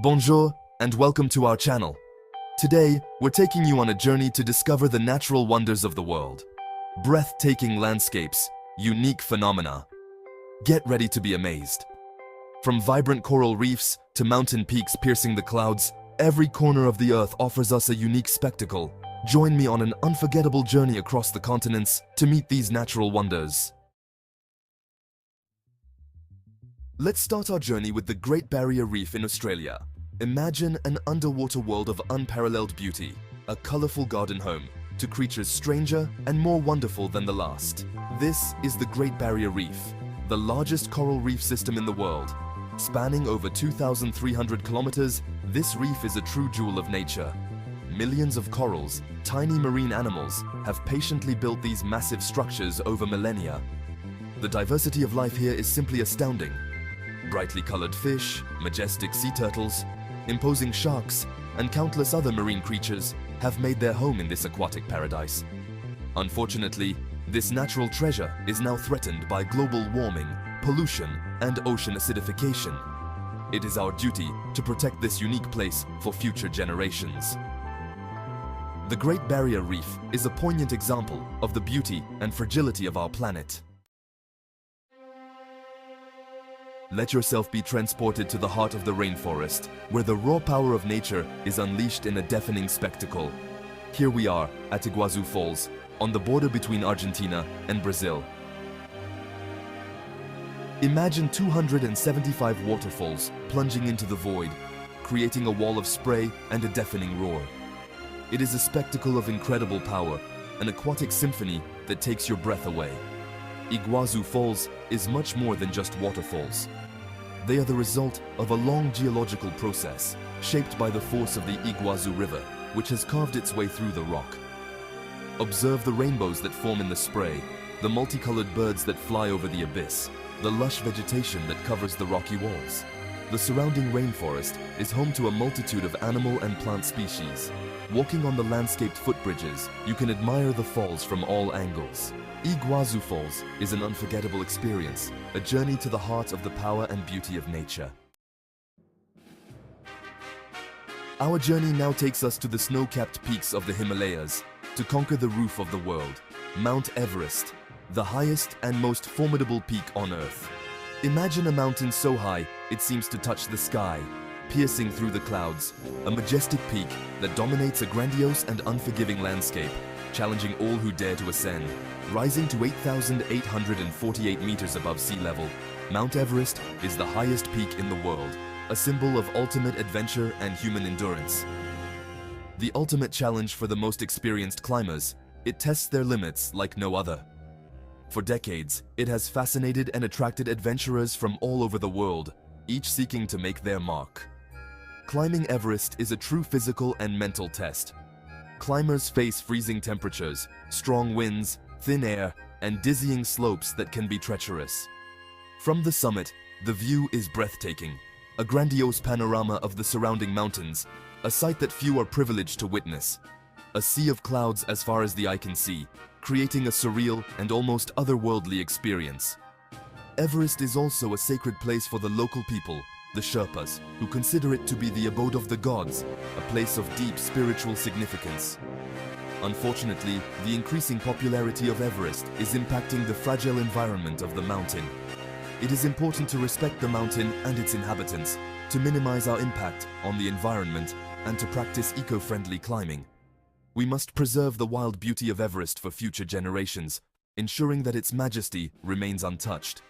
Bonjour and welcome to our channel. Today, we're taking you on a journey to discover the natural wonders of the world. Breathtaking landscapes, unique phenomena. Get ready to be amazed. From vibrant coral reefs to mountain peaks piercing the clouds, every corner of the earth offers us a unique spectacle. Join me on an unforgettable journey across the continents to meet these natural wonders. Let's start our journey with the Great Barrier Reef in Australia. Imagine an underwater world of unparalleled beauty, a colorful garden home to creatures stranger and more wonderful than the last. This is the Great Barrier Reef, the largest coral reef system in the world. Spanning over 2,300 kilometers, this reef is a true jewel of nature. Millions of corals, tiny marine animals, have patiently built these massive structures over millennia. The diversity of life here is simply astounding. Brightly colored fish, majestic sea turtles, imposing sharks, and countless other marine creatures have made their home in this aquatic paradise. Unfortunately, this natural treasure is now threatened by global warming, pollution, and ocean acidification. It is our duty to protect this unique place for future generations. The Great Barrier Reef is a poignant example of the beauty and fragility of our planet. Let yourself be transported to the heart of the rainforest, where the raw power of nature is unleashed in a deafening spectacle. Here we are at Iguazu Falls, on the border between Argentina and Brazil. Imagine 275 waterfalls plunging into the void, creating a wall of spray and a deafening roar. It is a spectacle of incredible power, an aquatic symphony that takes your breath away. Iguazu Falls is much more than just waterfalls. They are the result of a long geological process, shaped by the force of the Iguazu River, which has carved its way through the rock. Observe the rainbows that form in the spray, the multicolored birds that fly over the abyss, the lush vegetation that covers the rocky walls. The surrounding rainforest is home to a multitude of animal and plant species. Walking on the landscaped footbridges, you can admire the falls from all angles. Iguazu Falls is an unforgettable experience, a journey to the heart of the power and beauty of nature. Our journey now takes us to the snow-capped peaks of the Himalayas, to conquer the roof of the world, Mount Everest, the highest and most formidable peak on Earth. Imagine a mountain so high it seems to touch the sky, piercing through the clouds, a majestic peak that dominates a grandiose and unforgiving landscape, challenging all who dare to ascend. Rising to 8,848 meters above sea level, Mount Everest is the highest peak in the world, a symbol of ultimate adventure and human endurance. The ultimate challenge for the most experienced climbers, it tests their limits like no other. For decades, it has fascinated and attracted adventurers from all over the world, each seeking to make their mark. Climbing Everest is a true physical and mental test. Climbers face freezing temperatures, strong winds, thin air, and dizzying slopes that can be treacherous. From the summit, the view is breathtaking, a grandiose panorama of the surrounding mountains, a sight that few are privileged to witness. A sea of clouds as far as the eye can see, creating a surreal and almost otherworldly experience. Everest is also a sacred place for the local people, the Sherpas, who consider it to be the abode of the gods, a place of deep spiritual significance. Unfortunately, the increasing popularity of Everest is impacting the fragile environment of the mountain. It is important to respect the mountain and its inhabitants, to minimize our impact on the environment, and to practice eco-friendly climbing. We must preserve the wild beauty of Everest for future generations, ensuring that its majesty remains untouched.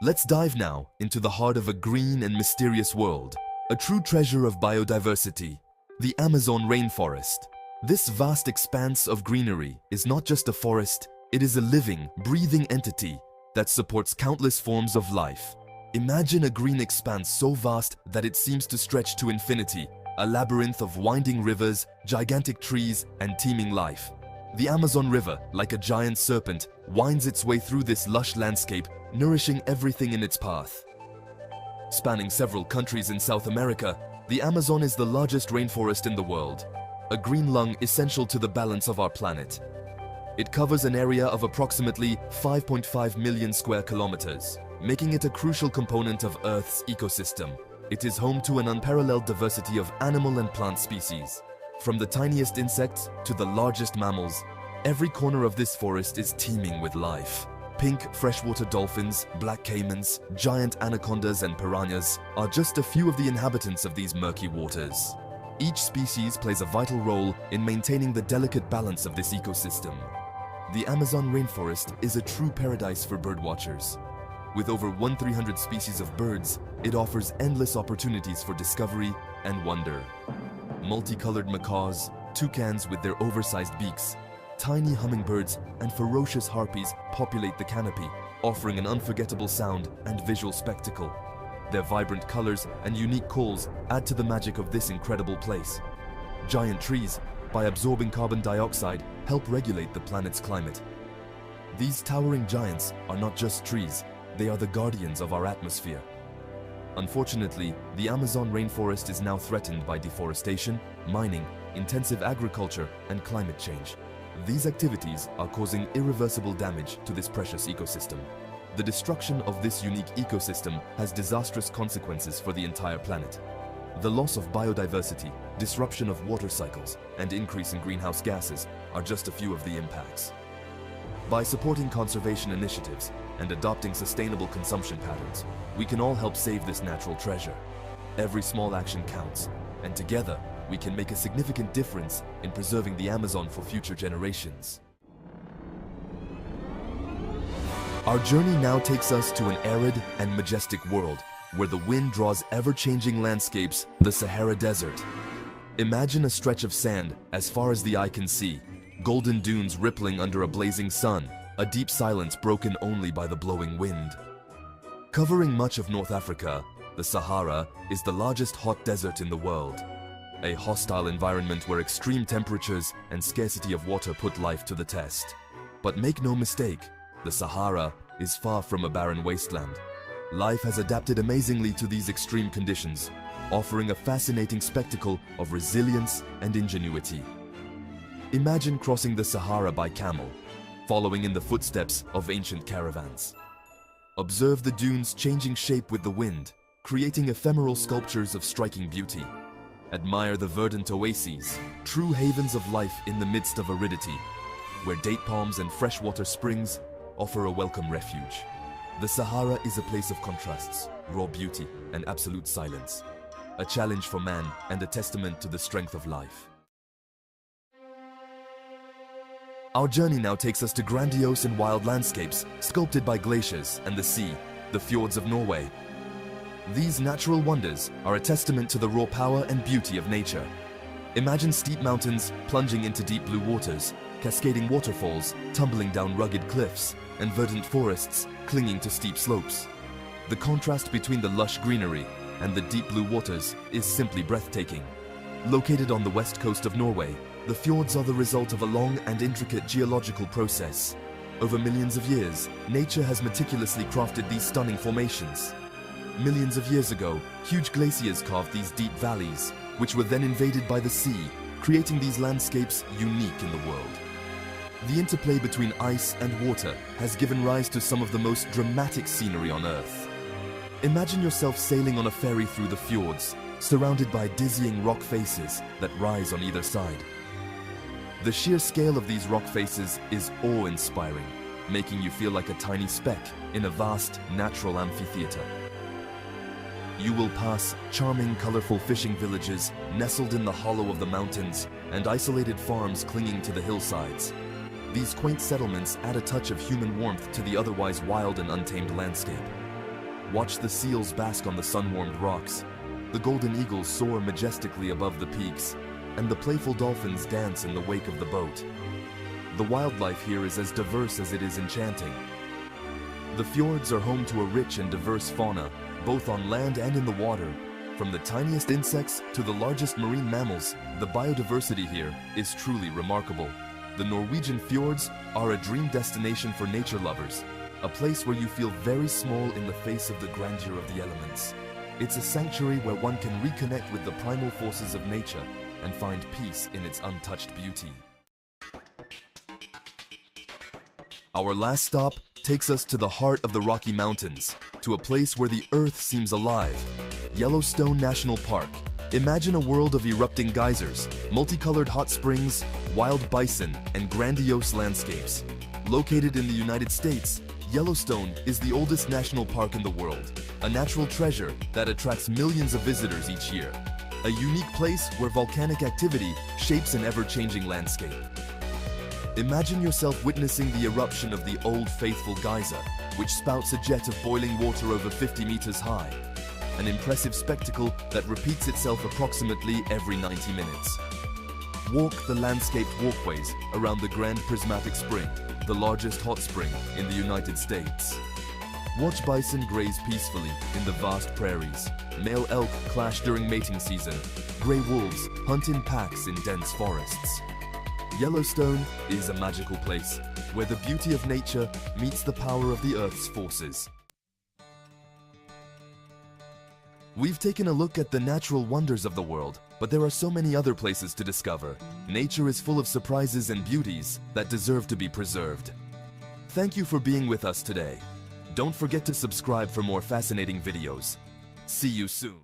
Let's dive now into the heart of a green and mysterious world, a true treasure of biodiversity, the Amazon rainforest. This vast expanse of greenery is not just a forest, it is a living, breathing entity that supports countless forms of life. Imagine a green expanse so vast that it seems to stretch to infinity, a labyrinth of winding rivers, gigantic trees, and teeming life. The Amazon River, like a giant serpent, winds its way through this lush landscape, nourishing everything in its path. Spanning several countries in South America, the Amazon is the largest rainforest in the world, a green lung essential to the balance of our planet. It covers an area of approximately 5.5 million square kilometers, making it a crucial component of Earth's ecosystem. It is home to an unparalleled diversity of animal and plant species. From the tiniest insects to the largest mammals, every corner of this forest is teeming with life. Pink freshwater dolphins, black caimans, giant anacondas and piranhas are just a few of the inhabitants of these murky waters. Each species plays a vital role in maintaining the delicate balance of this ecosystem. The Amazon rainforest is a true paradise for birdwatchers. With over 1,300 species of birds, it offers endless opportunities for discovery and wonder. Multicolored macaws, toucans with their oversized beaks, tiny hummingbirds and ferocious harpies populate the canopy, offering an unforgettable sound and visual spectacle. Their vibrant colors and unique calls add to the magic of this incredible place. Giant trees, by absorbing carbon dioxide, help regulate the planet's climate. These towering giants are not just trees, they are the guardians of our atmosphere. Unfortunately, the Amazon rainforest is now threatened by deforestation, mining, intensive agriculture, and climate change. These activities are causing irreversible damage to this precious ecosystem. The destruction of this unique ecosystem has disastrous consequences for the entire planet. The loss of biodiversity, disruption of water cycles, and increase in greenhouse gases are just a few of the impacts. By supporting conservation initiatives and adopting sustainable consumption patterns, we can all help save this natural treasure. Every small action counts, and together, we can make a significant difference in preserving the Amazon for future generations. Our journey now takes us to an arid and majestic world where the wind draws ever-changing landscapes, the Sahara Desert. Imagine a stretch of sand as far as the eye can see, golden dunes rippling under a blazing sun, a deep silence broken only by the blowing wind. Covering much of North Africa, the Sahara is the largest hot desert in the world. A hostile environment where extreme temperatures and scarcity of water put life to the test. But make no mistake, the Sahara is far from a barren wasteland. Life has adapted amazingly to these extreme conditions, offering a fascinating spectacle of resilience and ingenuity. Imagine crossing the Sahara by camel, following in the footsteps of ancient caravans. Observe the dunes changing shape with the wind, creating ephemeral sculptures of striking beauty. Admire the verdant oases, true havens of life in the midst of aridity, where date palms and freshwater springs offer a welcome refuge. The Sahara is a place of contrasts, raw beauty, and absolute silence. A challenge for man and a testament to the strength of life. Our journey now takes us to grandiose and wild landscapes sculpted by glaciers and the sea, the fjords of Norway. These natural wonders are a testament to the raw power and beauty of nature. Imagine steep mountains plunging into deep blue waters, cascading waterfalls tumbling down rugged cliffs, and verdant forests clinging to steep slopes. The contrast between the lush greenery and the deep blue waters is simply breathtaking. Located on the west coast of Norway, the fjords are the result of a long and intricate geological process. Over millions of years, nature has meticulously crafted these stunning formations. Millions of years ago, huge glaciers carved these deep valleys, which were then invaded by the sea, creating these landscapes unique in the world. The interplay between ice and water has given rise to some of the most dramatic scenery on Earth. Imagine yourself sailing on a ferry through the fjords, surrounded by dizzying rock faces that rise on either side. The sheer scale of these rock faces is awe-inspiring, making you feel like a tiny speck in a vast natural amphitheater. You will pass charming, colorful fishing villages nestled in the hollow of the mountains and isolated farms clinging to the hillsides. These quaint settlements add a touch of human warmth to the otherwise wild and untamed landscape. Watch the seals bask on the sun-warmed rocks, the golden eagles soar majestically above the peaks, and the playful dolphins dance in the wake of the boat. The wildlife here is as diverse as it is enchanting. The fjords are home to a rich and diverse fauna, both on land and in the water. From the tiniest insects to the largest marine mammals, the biodiversity here is truly remarkable. The Norwegian fjords are a dream destination for nature lovers, a place where you feel very small in the face of the grandeur of the elements. It's a sanctuary where one can reconnect with the primal forces of nature and find peace in its untouched beauty. Our last stop takes us to the heart of the Rocky Mountains, to a place where the earth seems alive. Yellowstone National Park. Imagine a world of erupting geysers, multicolored hot springs, wild bison, and grandiose landscapes. Located in the United States, Yellowstone is the oldest national park in the world, a natural treasure that attracts millions of visitors each year. A unique place where volcanic activity shapes an ever-changing landscape. Imagine yourself witnessing the eruption of the Old Faithful geyser, which spouts a jet of boiling water over 50 meters high. An impressive spectacle that repeats itself approximately every 90 minutes. Walk the landscaped walkways around the Grand Prismatic Spring, the largest hot spring in the United States. Watch bison graze peacefully in the vast prairies. Male elk clash during mating season. Gray wolves hunt in packs in dense forests. Yellowstone is a magical place where the beauty of nature meets the power of the Earth's forces. We've taken a look at the natural wonders of the world, but there are so many other places to discover. Nature is full of surprises and beauties that deserve to be preserved. Thank you for being with us today. Don't forget to subscribe for more fascinating videos. See you soon.